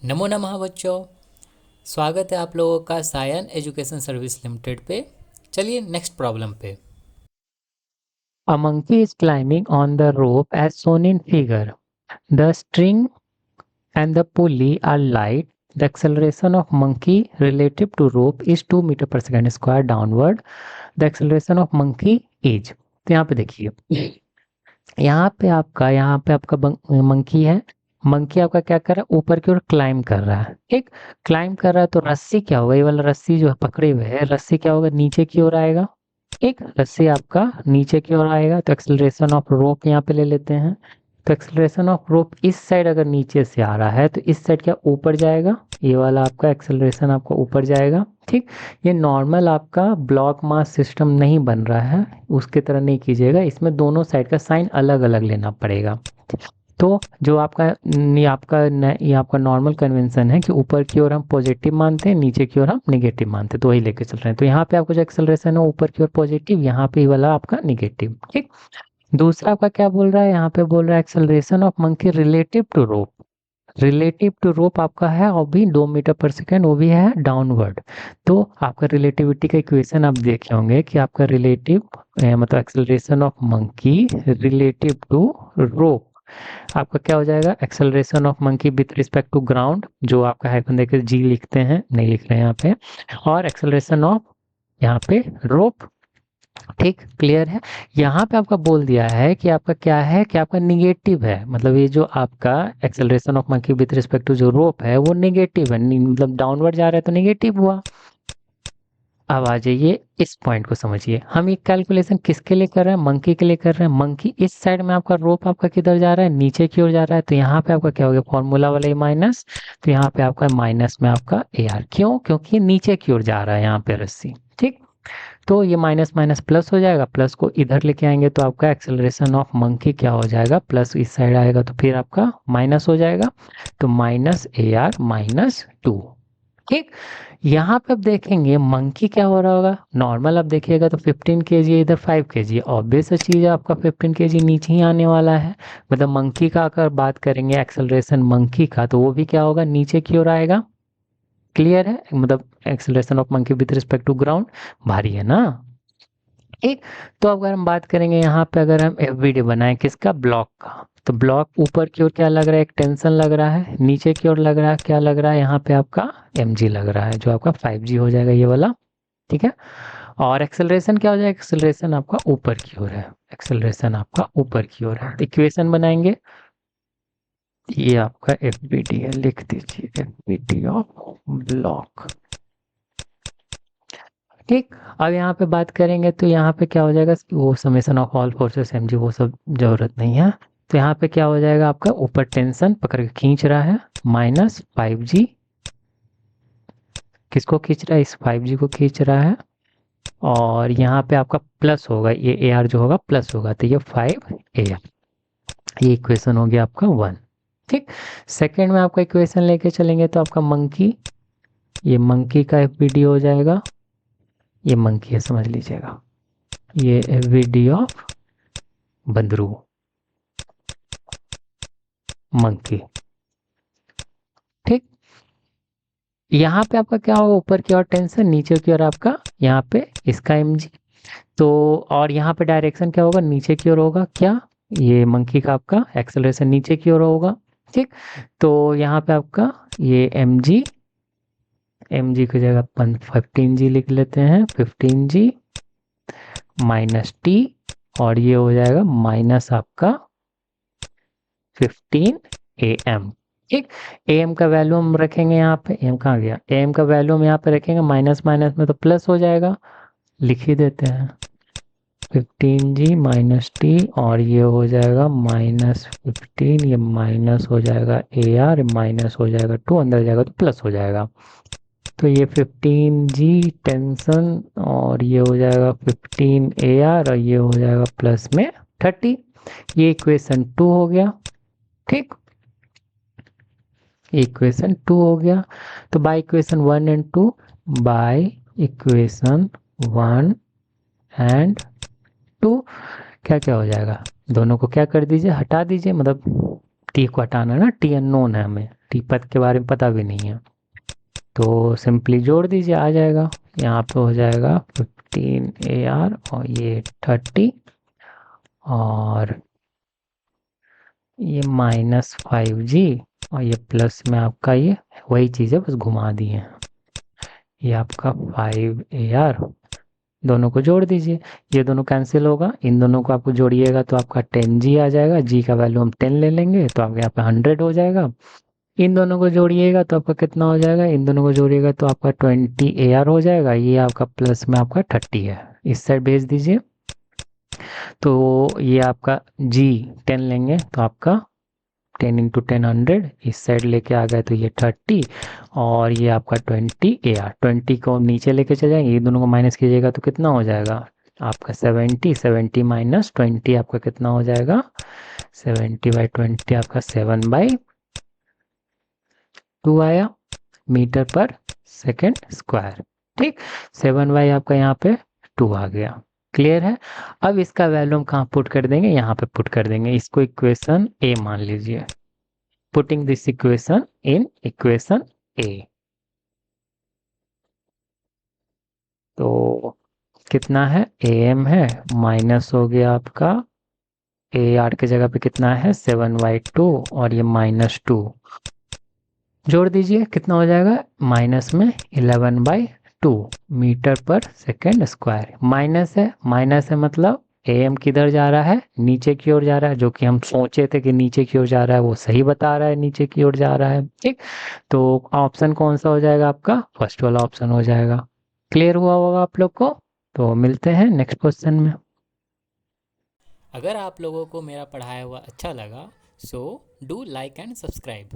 नमो नमः बच्चों। स्वागत है आप लोगों का सायन एजुकेशन सर्विस लिमिटेड पे। चलिए नेक्स्ट प्रॉब्लम पे। A monkey is climbing on the rope as shown in figure. The string and the pulley are light. The acceleration of monkey relative to rope is 2 meter per second square downward. The acceleration of monkey is। तो यहाँ पे देखिए, यहाँ पे आपका monkey है। Monkey आपका क्या कर रहा है, ऊपर की ओर क्लाइम कर रहा है। ठीक, क्लाइम कर रहा है तो रस्सी क्या होगा, ये वाला रस्सी जो है पकड़े हुए है, रस्सी क्या होगा, नीचे की ओर आएगा। एक रस्सी आपका नीचे की ओर आएगा तो एक्सेलरेशन ऑफ रोप यहाँ पे ले लेते हैं। तो एक्सेलरेशन ऑफ रोप इस साइड अगर नीचे से आ रहा है तो इस साइड क्या ऊपर जाएगा, ये वाला आपका एक्सेलरेशन आपका ऊपर जाएगा। ठीक, ये नॉर्मल आपका ब्लॉक मास सिस्टम नहीं बन रहा है, उसके तरह नहीं कीजिएगा, इसमें दोनों साइड का साइन अलग अलग लेना पड़ेगा। तो जो आपका ये आपका नॉर्मल कन्वेंशन है कि ऊपर की ओर हम पॉजिटिव मानते हैं, नीचे की ओर हम नेगेटिव मानते हैं, तो वही लेके चल रहे हैं। तो यहाँ पे आपको जो एक्सेलरेशन है ऊपर की ओर पॉजिटिव, यहाँ पे वाला आपका नेगेटिव। ठीक, दूसरा आपका क्या बोल रहा है, यहाँ पे बोल रहा है acceleration of monkey relative to rope. Relative to rope आपका है और भी 2 मीटर पर सेकेंड, वो भी है डाउनवर्ड। तो आपका रिलेटिविटी का इक्वेशन आप देखे होंगे कि आपका रिलेटिव मतलब acceleration of monkey relative to rope आपका क्या हो जाएगा, acceleration of monkey with respect to ground, जो आपका हाइफन देके जी लिखते हैं, नहीं लिख रहे हैं यहाँ पे, और एक्सेलरेशन ऑफ यहाँ पे रोप। ठीक, क्लियर है। यहाँ पे आपका बोल दिया है कि आपका क्या है, कि आपका निगेटिव है, मतलब ये जो आपका acceleration of monkey with respect to जो रोप है वो निगेटिव है, मतलब डाउनवर्ड जा रहा है तो निगेटिव हुआ। अब आ जाइए इस पॉइंट को समझिए, हम ये कैलकुलेशन किसके लिए कर रहे हैं, मंकी के लिए कर रहे हैं। मंकी इस साइड में आपका रोप आपका किधर जा रहा है, नीचे की ओर जा रहा है, तो यहाँ पे आपका क्या हो गया, फॉर्मूला वाला ए माइनस, तो यहाँ पे आपका माइनस में आपका ए आर, क्यों, क्योंकि नीचे की ओर जा रहा है यहाँ पे रस्सी। ठीक, तो ये माइनस माइनस प्लस हो जाएगा, प्लस को इधर लेके आएंगे तो आपका एक्सेलरेशन ऑफ मंकी क्या हो जाएगा, प्लस इस साइड आएगा तो फिर आपका माइनस हो जाएगा, तो माइनस ए आर माइनस 2। ठीक, यहाँ पे आप देखेंगे मंकी क्या हो रहा होगा, नॉर्मल आप देखिएगा तो 15 केजी है, इधर 5 केजी है, ऑब्वियस चीज़ है आपका 15 केजी नीचे ही आने वाला है। मतलब मंकी का अगर बात करेंगे एक्सेलरेशन मंकी का, तो वो भी क्या होगा, नीचे की ओर आएगा। क्लियर है, मतलब acceleration of monkey with respect to ground भारी है ना। ठीक, तो अगर हम बात करेंगे यहाँ पे, अगर हम एफबीडी बनाएं किसका, ब्लॉक का, तो ब्लॉक ऊपर की ओर क्या लग रहा है, एक टेंशन लग रहा है, नीचे की ओर लग रहा है, क्या लग रहा है, यहाँ पे आपका एमजी लग रहा है, जो आपका 5G हो जाएगा ये वाला। ठीक है, और एक्सेलरेशन क्या हो जाएगा, एक्सेलरेशन आपका ऊपर की ओर है, एक्सेलरेशन आपका ऊपर की ओर है। इक्वेशन बनाएंगे, ये आपका एफबीडी है, लिख दीजिए एफबीडी ऑफ ब्लॉक। ठीक, अब यहाँ पे बात करेंगे तो यहाँ पे क्या हो जाएगा, वो summation of all forces MG वो सब जरूरत नहीं है। तो यहाँ पे क्या हो जाएगा, आपका ऊपर टेंशन पकड़ के खींच रहा है, माइनस 5G, किसको खींच रहा है, इस 5G को खींच रहा है, और यहाँ पे आपका प्लस होगा, ये ए आर जो होगा प्लस होगा, तो ये 5 AR, ये इक्वेशन हो गया आपका 1। ठीक, सेकेंड में आपका इक्वेशन लेके चलेंगे तो आपका मंकी, ये मंकी का एफबीडी हो जाएगा, ये मंकी है समझ लीजिएगा, ये एफबीडी ऑफ बंदरू, मंकी। ठीक, यहाँ पे आपका क्या होगा, ऊपर की ओर टेंशन, नीचे की ओर आपका यहाँ पे इसका एमजी, तो और यहाँ पे डायरेक्शन क्या होगा, नीचे की ओर होगा, क्या, ये मंकी का आपका एक्सेलरेशन नीचे की ओर होगा। ठीक, तो यहाँ पे आपका ये एमजी, एमजी की जगह अपन 15G लिख लेते हैं, 15G माइनस टी, और ये हो जाएगा माइनस आपका 15 AM। ठीक, AM का वैल्यू हम रखेंगे यहाँ पे, AM कहाँ गया, AM का वैल्यू हम यहाँ पे रखेंगे, माइनस माइनस में तो प्लस हो जाएगा, लिख ही देते हैं 15G माइनस टी, और ये हो जाएगा माइनस 15, ये माइनस हो जाएगा AR, माइनस हो जाएगा 2, अंदर जाएगा तो प्लस हो जाएगा, तो ये 15G टेंशन, और ये हो जाएगा 15 AR, और ये हो जाएगा प्लस में 30, ये इक्वेशन 2 हो गया। ठीक, इक्वेशन 2 हो गया, तो by equation 1 and 2, by equation 1 and 2 क्या क्या हो जाएगा, दोनों को क्या कर दीजिए, हटा दीजिए, मतलब टी को हटाना है ना, टी अननोन है हमें, 30 पद के बारे में पता भी नहीं है, तो सिंपली जोड़ दीजिए, आ जाएगा। यहाँ पे हो जाएगा 15 AR और ये 30 और ये -5G और ये प्लस में आपका ये वही चीज़ है, बस घुमा दी है। ये आपका 5 AR, दोनों को जोड़ दीजिए, ये दोनों कैंसिल होगा, इन दोनों को आपको जोड़िएगा तो आपका 10G आ जाएगा। G का वैल्यू हम 10 ले लेंगे तो आपके यहाँ पे 100 हो जाएगा। इन दोनों को जोड़िएगा तो आपका कितना हो जाएगा, इन दोनों को जोड़िएगा तो आपका 20 AR हो जाएगा। ये आपका प्लस में आपका 30 है, इस साइड भेज दीजिए। तो ये आपका G 10 लेंगे तो आपका 10 इंटू 10 100, इस साइड लेके आ गए तो ये 30 और ये आपका 20 AR। 20 को नीचे लेके चले जाएंगे, ये दोनों को माइनस कीजिएगा तो कितना हो जाएगा आपका 70। 70 माइनस 20 आपका कितना हो जाएगा, 70/20 आपका 7/2 आया मीटर पर सेकेंड स्क्वायर। ठीक, 7 आपका यहाँ पे 2 आ गया। क्लियर है। अब इसका वैल्यू हम कहाँ पुट कर देंगे, यहाँ पे पुट कर देंगे। इसको इक्वेशन ए मान लीजिए, putting this equation in equation A. तो कितना है, AM है, माइनस हो गया आपका AR की जगह पे कितना है 7/2 और ये -2 जोड़ दीजिए, कितना हो जाएगा माइनस में 11/2 मीटर पर सेकेंड स्क्वायर। माइनस है मतलब AM किधर जा रहा है, नीचे की ओर जा रहा है, जो कि हम सोचे थे कि नीचे की ओर जा रहा है वो सही बता रहा है, नीचे की ओर जा रहा है। ठीक, तो ऑप्शन कौन सा हो जाएगा आपका, फर्स्ट वाला ऑप्शन हो जाएगा। क्लियर हुआ होगा आप लोग को। तो मिलते हैं नेक्स्ट क्वेश्चन में। अगर आप लोगों को मेरा पढ़ाया हुआ अच्छा लगा so do like and subscribe.